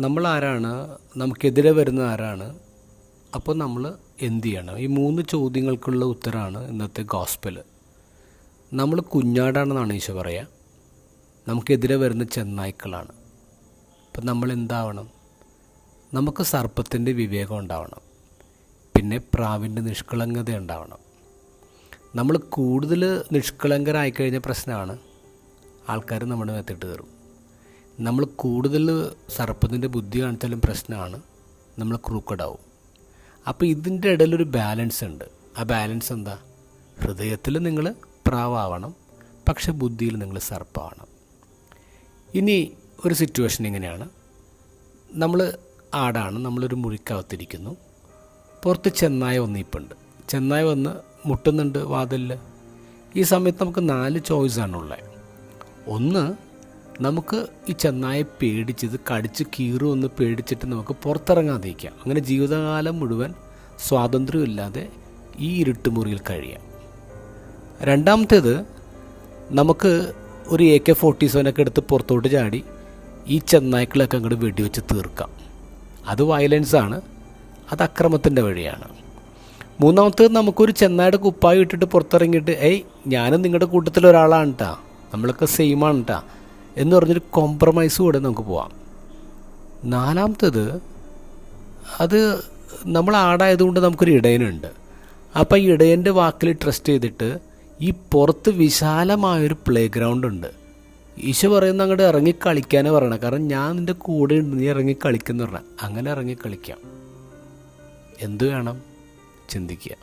നമ്മളാരാണ്, നമുക്കെതിരെ വരുന്ന ആരാണ്, അപ്പോൾ നമ്മൾ എന്ത് ചെയ്യണം? ഈ 3 ചോദ്യങ്ങൾക്കുള്ള ഉത്തരമാണ് ഇന്നത്തെ ഗോസ്പൽ. നമ്മൾ കുഞ്ഞാടാണെന്നാണ് ഈശോ പറയുക. നമുക്കെതിരെ വരുന്ന ചെന്നായ്ക്കളാണ്. അപ്പം നമ്മൾ എന്താവണം? നമുക്ക് സർപ്പത്തിൻ്റെ വിവേകം ഉണ്ടാവണം, പിന്നെ പ്രാവിൻ്റെ നിഷ്കളങ്കത ഉണ്ടാവണം. നമ്മൾ കൂടുതൽ നിഷ്കളങ്കരായിക്കഴിഞ്ഞ പ്രശ്നമാണ്, ആൾക്കാർ നമ്മുടെ മേത്തിട്ട് കയറും. നമ്മൾ കൂടുതൽ സർപ്പത്തിൻ്റെ ബുദ്ധി കാണിച്ചാലും പ്രശ്നമാണ്, നമ്മൾ ക്രൂക്കഡാവും. അപ്പോൾ ഇതിൻ്റെ ഇടയിലൊരു ബാലൻസ് ഉണ്ട്. ആ ബാലൻസ് എന്താ? ഹൃദയത്തിൽ നിങ്ങൾ പ്രാവാവണം, പക്ഷെ ബുദ്ധിയിൽ നിങ്ങൾ സർപ്പമാവണം. ഇനി ഒരു സിറ്റുവേഷൻ ഇങ്ങനെയാണ്. നമ്മൾ ആടാണ്, നമ്മളൊരു മുറിക്കകത്തിരിക്കുന്നു. പുറത്ത് ചെന്നായ വന്നിപ്പുണ്ട്. ചെന്നായ വന്ന് മുട്ടുന്നുണ്ട് വാതിലിൽ. ഈ സമയത്ത് നമുക്ക് 4 ചോയ്സാണുള്ളത്. ഒന്ന്, നമുക്ക് ഈ ചെന്നായെ പേടിച്ചത് കടിച്ച് കീറുമെന്ന് പേടിച്ചിട്ട് നമുക്ക് പുറത്തിറങ്ങാതിരിക്കാം. അങ്ങനെ ജീവിതകാലം മുഴുവൻ സ്വാതന്ത്ര്യമില്ലാതെ ഈ ഇരുട്ടുമുറിയിൽ കഴിയാം. രണ്ടാമത്തേത്, നമുക്ക് ഒരു AK-47 എടുത്ത് പുറത്തോട്ട് ചാടി ഈ ചെന്നായ്ക്കളൊക്കെ അങ്ങോട്ട് വെടിവെച്ച് തീർക്കാം. അത് വയലൻസാണ്, അത് അക്രമത്തിൻ്റെ വഴിയാണ്. മൂന്നാമത്തേത്, നമുക്കൊരു ചെന്നായുടെ കുപ്പായി ഇട്ടിട്ട് പുറത്തിറങ്ങിയിട്ട് ഞാനും നിങ്ങളുടെ കൂട്ടത്തിൽ ഒരാളാണ് കേട്ടോ, നമ്മളൊക്കെ സെയിമാണ് കേട്ടോ എന്ന് പറഞ്ഞൊരു കോംപ്രമൈസ് കൂടെ നമുക്ക് പോവാം. നാലാമത്തേത്, അത് നമ്മൾ ആടായതുകൊണ്ട് നമുക്കൊരു ഇടയനുണ്ട്. അപ്പോൾ ഈ ഇടയൻ്റെ വാക്കിൽ ട്രസ്റ്റ് ചെയ്തിട്ട് ഈ പുറത്ത് വിശാലമായൊരു പ്ലേ ഗ്രൗണ്ട് ഉണ്ട്. ഈശോ പറയുന്ന അങ്ങോട്ട് ഇറങ്ങി കളിക്കാനേ പറയണം. കാരണം ഞാൻ നിൻ്റെ കൂടെ ഉണ്ട്, നീ ഇറങ്ങി കളിക്കുന്നു പറഞ്ഞാൽ അങ്ങനെ ഇറങ്ങി കളിക്കാം. എന്തു വേണം? ചിന്തിക്കുക.